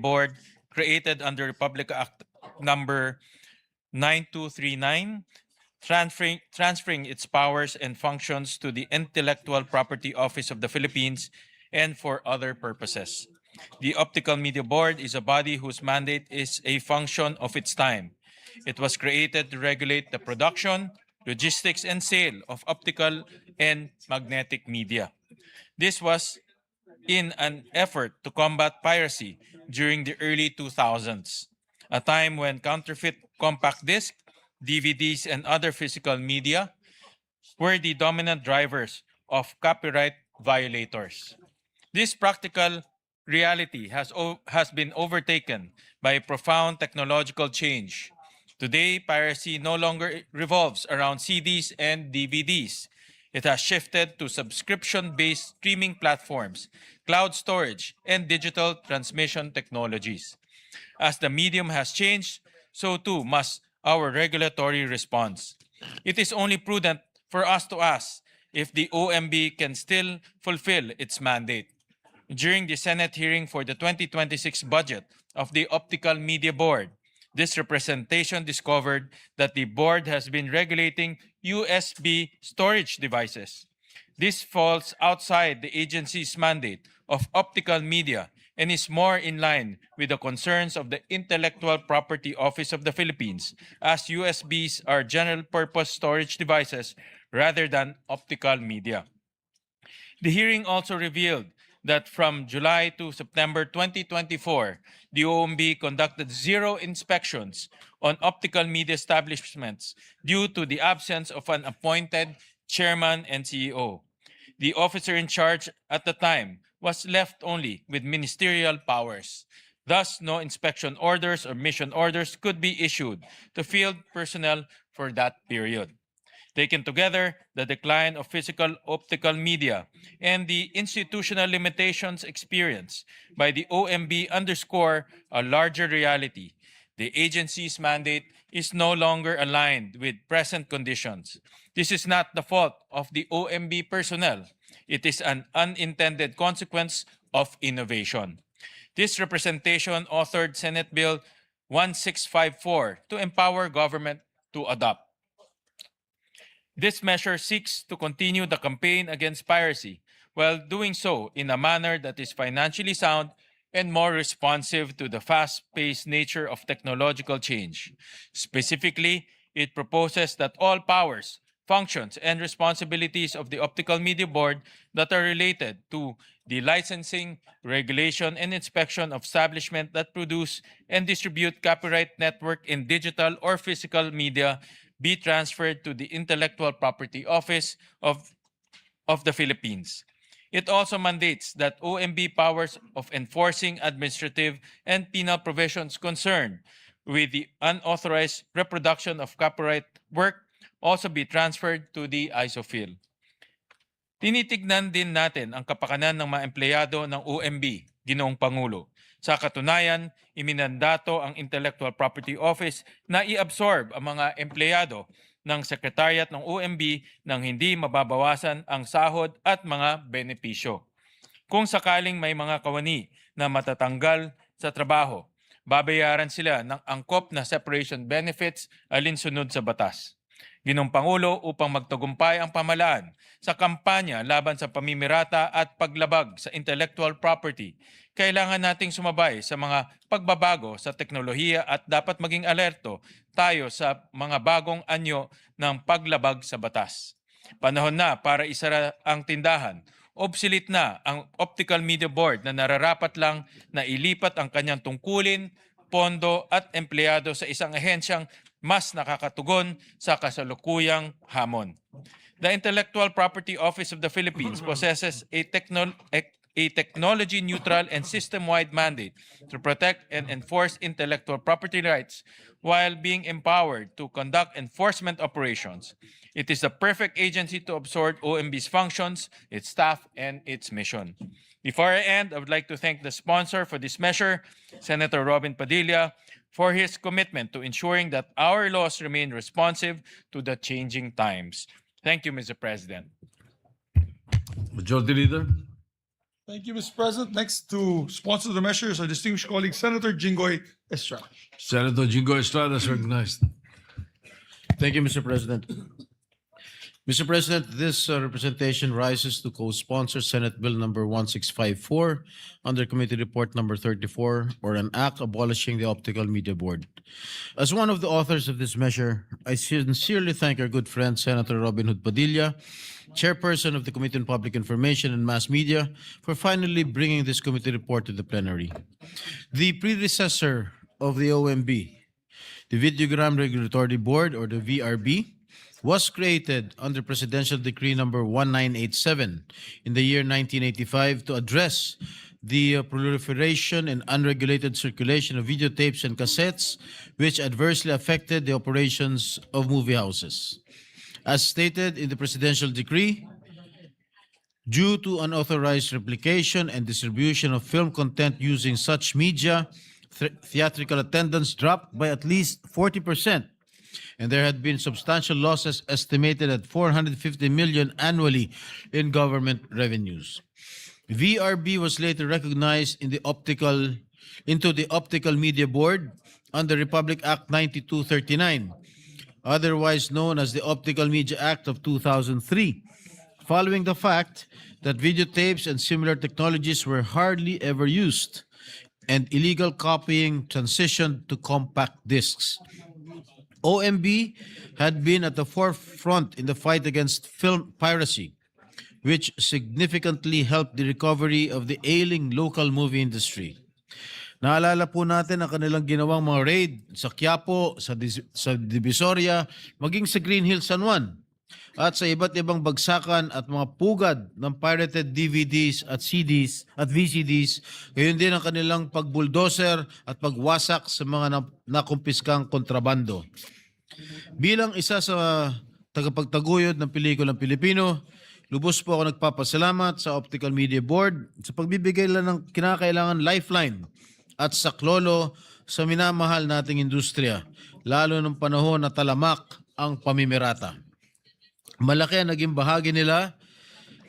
Board created under Republic Act number 9239, transferring its powers and functions to the Intellectual Property Office of the Philippines and for other purposes. The Optical Media Board is a body whose mandate is a function of its time. It was created to regulate the production, logistics, and sale of optical and magnetic media. This was in an effort to combat piracy during the early 2000s, a time when counterfeit compact disc, DVDs, and other physical media were the dominant drivers of copyright violators. This practical reality has been overtaken by a profound technological change. Today, piracy no longer revolves around CDs and DVDs. It has shifted to subscription-based streaming platforms, cloud storage, and digital transmission technologies. As the medium has changed, so too must our regulatory response. It is only prudent for us to ask if the OMB can still fulfill its mandate. During the Senate hearing for the 2026 budget of the Optical Media Board, this representation discovered that the board has been regulating USB storage devices. This falls outside the agency's mandate of optical media and is more in line with the concerns of the Intellectual Property Office of the Philippines, as USBs are general-purpose storage devices rather than optical media. The hearing also revealed that from July to September 2024, the OMB conducted 0 inspections on optical media establishments due to the absence of an appointed chairman and CEO. The officer in charge at the time was left only with ministerial powers. Thus, no inspection orders or mission orders could be issued to field personnel for that period. Taken together, the decline of physical optical media and the institutional limitations experienced by the OMB underscore a larger reality. The agency's mandate is no longer aligned with present conditions. This is not the fault of the OMB personnel. It is an unintended consequence of innovation. This representation authored Senate Bill 1654 to empower government to adopt. This measure seeks to continue the campaign against piracy while doing so in a manner that is financially sound and more responsive to the fast-paced nature of technological change. Specifically, it proposes that all powers, functions, and responsibilities of the Optical Media Board that are related to the licensing, regulation, and inspection of establishments that produce and distribute copyright network in digital or physical media be transferred to the Intellectual Property Office of the Philippines. It also mandates that OMB powers of enforcing administrative and penal provisions concerned with the unauthorized reproduction of copyright work also be transferred to the ISOPHIL. Tinitignan din natin ang kapakanan ng mga empleyado ng OMB, Ginoong Pangulo. Sa katunayan, iminandato ang Intellectual Property Office na i-absorb ang mga empleyado ng Secretariat ng OMB nang hindi mababawasan ang sahod at mga benepisyo. Kung sakaling may mga kawani na matatanggal sa trabaho, babayaran sila ng angkop na separation benefits alinsunod sa batas. Ginoong Pangulo, upang magtagumpay ang pamahalaan sa kampanya laban sa pamimirata at paglabag sa intellectual property, kailangan nating sumabay sa mga pagbabago sa teknolohiya at dapat maging alerto tayo sa mga bagong anyo ng paglabag sa batas. Panahon na para isara ang tindahan. Obsolete na ang Optical Media Board na nararapat lang na ilipat ang kanyang tungkulin, pondo at empleyado sa isang ahensyang mas nakakatugon sa kasalukuyang hamon. The Intellectual Property Office of the Philippines possesses a technology-neutral and system-wide mandate to protect and enforce intellectual property rights while being empowered to conduct enforcement operations. It is the perfect agency to absorb OMB's functions, its staff, and its mission. Before I end, I would like to thank the sponsor for this measure, Senator Robin Padilla, for his commitment to ensuring that our laws remain responsive to the changing times. Thank you, Mr. President. Majority Leader. Thank you, Mr. President. Next to sponsor the measure is our distinguished colleague, Senator Jinggoy Estrada. Senator Jingo Estrada is recognized. Thank you, Mr. President. Mr. President, this representation rises to co-sponsor Senate Bill number 1654 under Committee Report number 34, or an act abolishing the Optical Media Board. As one of the authors of this measure, I sincerely thank our good friend Senator Robin Hood Padilla, chairperson of the Committee on Public Information and Mass Media, for finally bringing this committee report to the plenary. The predecessor of the OMB, the Videogram Regulatory Board, or the VRB, was created under Presidential Decree number 1987 in the year 1985 to address the proliferation and unregulated circulation of videotapes and cassettes, which adversely affected the operations of movie houses. As stated in the Presidential Decree, due to unauthorized replication and distribution of film content using such media, theatrical attendance dropped by at least 40%, and there had been substantial losses estimated at 450 million annually in government revenues. VRB was later recognized into the Optical Media Board under Republic Act 9239, otherwise known as the Optical Media Act of 2003, following the fact that videotapes and similar technologies were hardly ever used and illegal copying transitioned to compact discs. OMB had been at the forefront in the fight against film piracy, which significantly helped the recovery of the ailing local movie industry. Naalala po natin ang kanilang ginawang mga raid sa Quiapo, sa Divisoria, maging sa Green Hills, San Juan, at sa iba't ibang bagsakan at mga pugad ng pirated DVDs at CDs at VCDs, gayon din ang kanilang pagbulldozer at pagwasak sa mga nakumpiskang kontrabando. Bilang isa sa tagapagtaguyod ng pelikulang Pilipino, lubos po ako nagpapasalamat sa Optical Media Board sa pagbibigay lang ng kinakailangan lifeline at saklolo sa minamahal nating industriya, lalo ng panahon na talamak ang pamimirata. Malaki ang naging bahagi nila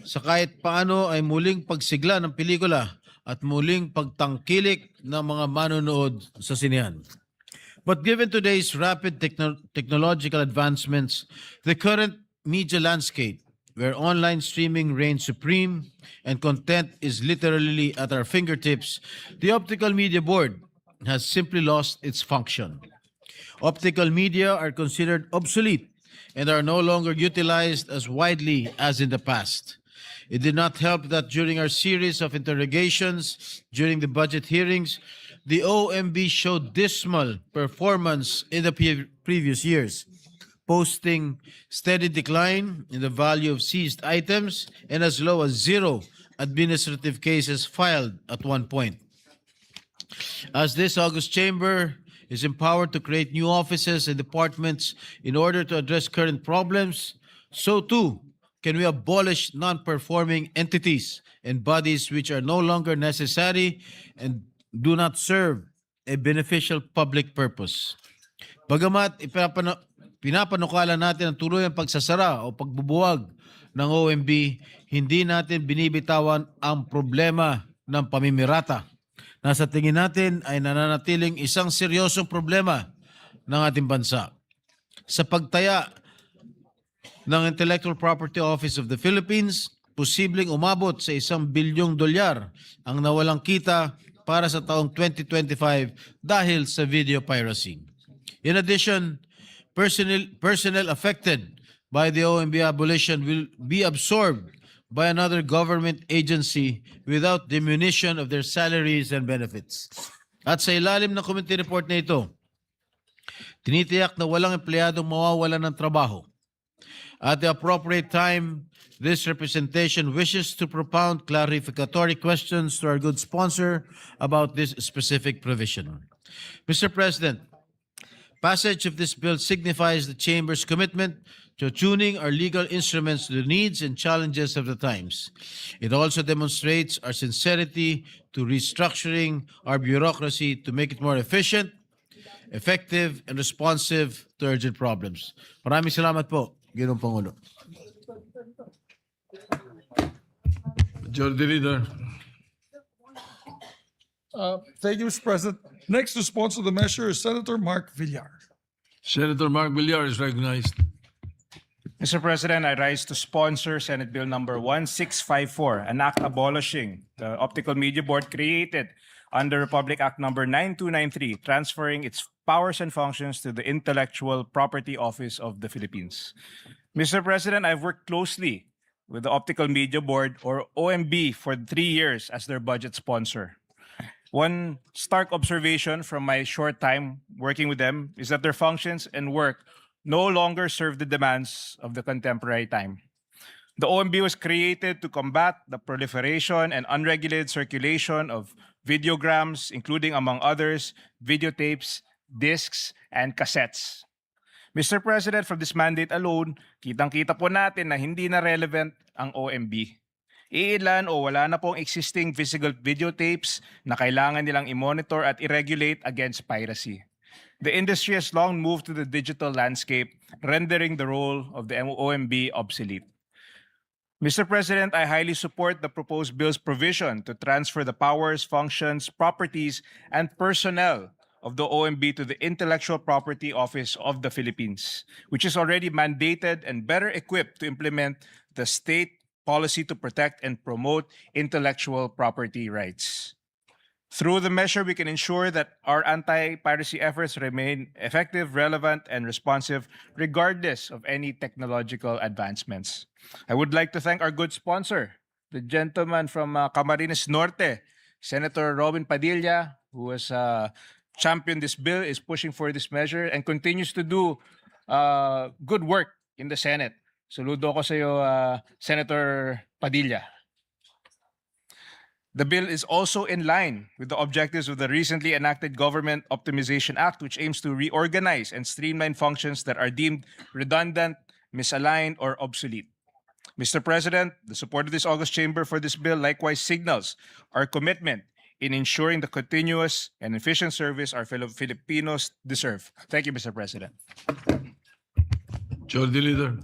sa kahit paano ay muling pagsigla ng pelikula at muling pagtangkilik ng mga manonood sa sinehan. But given today's rapid technological advancements, the current media landscape, where online streaming reigns supreme and content is literally at our fingertips, the Optical Media Board has simply lost its function. Optical media are considered obsolete and are no longer utilized as widely as in the past. It did not help that during our series of interrogations during the budget hearings, the OMB showed dismal performance in the previous years, posting steady decline in the value of seized items and as low as 0 administrative cases filed at one point. As this august chamber is empowered to create new offices and departments in order to address current problems, so too can we abolish non-performing entities and bodies which are no longer necessary and do not serve a beneficial public purpose. Bagamat pinapanukala natin ang tuluyang pagsasara o pagbubuwag ng OMB, hindi natin binibitawan ang problema ng pamimirata na sa tingin natin ay nananatiling isang seryosong problema ng ating bansa. Sa pagtaya ng Intellectual Property Office of the Philippines, posibleng umabot sa $1 bilyong ang nawalang kita para sa taong 2025 dahil sa video piracy. In addition, personnel affected by the OMB abolition will be absorbed by another government agency without diminution of their salaries and benefits. At sa ilalim ng committee report na ito, tinitiyak na walang empleyadong mawawalan ng trabaho. At the appropriate time, this representation wishes to propound clarificatory questions to our good sponsor about this specific provision. Mr. President, passage of this bill signifies the Chamber's commitment to tuning our legal instruments to the needs and challenges of the times. It also demonstrates our sincerity to restructuring our bureaucracy to make it more efficient, effective, and responsive to urgent problems. Maraming salamat po, Ginoong Pangulo. Majority Leader. Thank you, Mr. President. Next to sponsor the measure is Senator Mark Villar. Senator Mark Villar is recognized. Mr. President, I rise to sponsor Senate Bill number 1654, an act abolishing the Optical Media Board created under Republic Act number 9293, transferring its powers and functions to the Intellectual Property Office of the Philippines. Mr. President, I've worked closely with the Optical Media Board, or OMB, for 3 years as their budget sponsor. One stark observation from my short time working with them is that their functions and work no longer serve the demands of the contemporary time. The OMB was created to combat the proliferation and unregulated circulation of videograms, including, among others, videotapes, discs, and cassettes. Mr. President, from this mandate alone, kitang-kita po natin na hindi na relevant ang OMB. Iilan o wala na pong existing physical videotapes na kailangan nilang i-monitor at i-regulate against piracy. The industry has long moved to the digital landscape, rendering the role of the OMB obsolete. Mr. President, I highly support the proposed bill's provision to transfer the powers, functions, properties, and personnel of the OMB to the Intellectual Property Office of the Philippines, which is already mandated and better equipped to implement the state policy to protect and promote intellectual property rights. Through the measure, we can ensure that our anti-piracy efforts remain effective, relevant, and responsive regardless of any technological advancements. I would like to thank our good sponsor, the gentleman from Camarines Norte, Senator Robin Padilla, who has championed this bill, is pushing for this measure, and continues to do good work in the Senate. Saludo ko sa iyo, Senator Padilla. The bill is also in line with the objectives of the recently enacted Government Optimization Act, which aims to reorganize and streamline functions that are deemed redundant, misaligned, or obsolete. Mr. President, the support of this August Chamber for this bill likewise signals our commitment in ensuring the continuous and efficient service our fellow Filipinos deserve. Thank you, Mr. President. Majority Leader.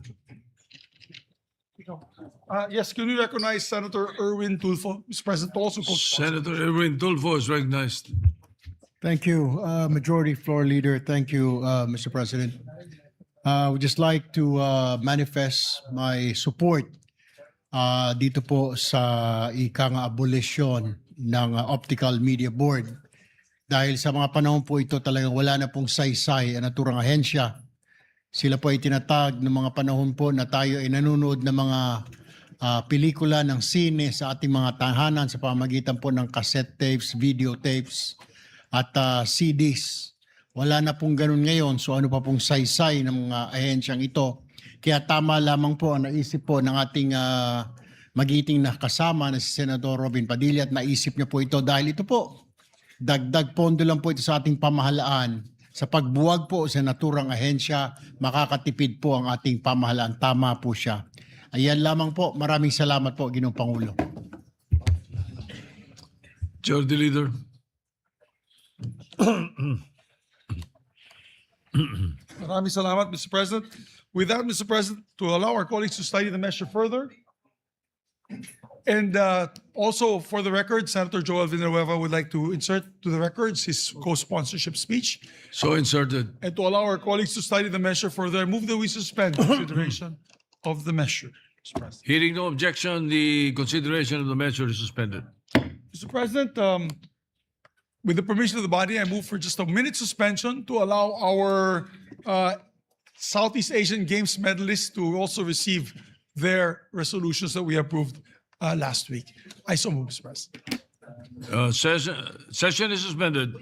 Yes, can we recognize Senator Erwin Tulfo, Mr. President, to also co-sponsor? Senator Erwin Tulfo is recognized. Thank you, Majority Floor Leader. Thank you, Mr. President. I would just like to manifest my support dito po sa ikang abolisyon ng Optical Media Board. Dahil sa mga panahon po ito talagang wala na pong saysay ang naturang ahensya. Sila po ay tinatag ng mga panahon po na tayo ay nanonood ng mga pelikula ng sine sa ating mga tahanan sa pamamagitan po ng cassette tapes, videotapes at CDs. Wala na pong ganun ngayon, so ano pa pong saysay ng mga ahensyang ito. Kaya tama lamang po ang naisip po ng ating magiting na kasama na si Senador Robin Padilla at naisip niya po ito dahil ito po, dagdag pondo lang po ito sa ating pamahalaan. Sa pagbuwag po sa naturang ahensya, makakatipid po ang ating pamahalaan. Tama po siya. Ayan lamang po. Maraming salamat po, Ginoong Pangulo. Majority Leader. Maraming salamat, Mr. President. With that, Mr. President, to allow our colleagues to study the measure further, and also for the record, Senator Joel Villanueva would like to insert to the records his co-sponsorship speech. So inserted. And to allow our colleagues to study the measure further, I move that we suspend consideration of the measure. Mr. President. Hearing no objection, the consideration of the measure is suspended. Mr. President, with the permission of the body, I move for just a minute suspension to allow our Southeast Asian Games medalists to also receive their resolutions that we approved last week. I so move, Mr. President. Session is suspended.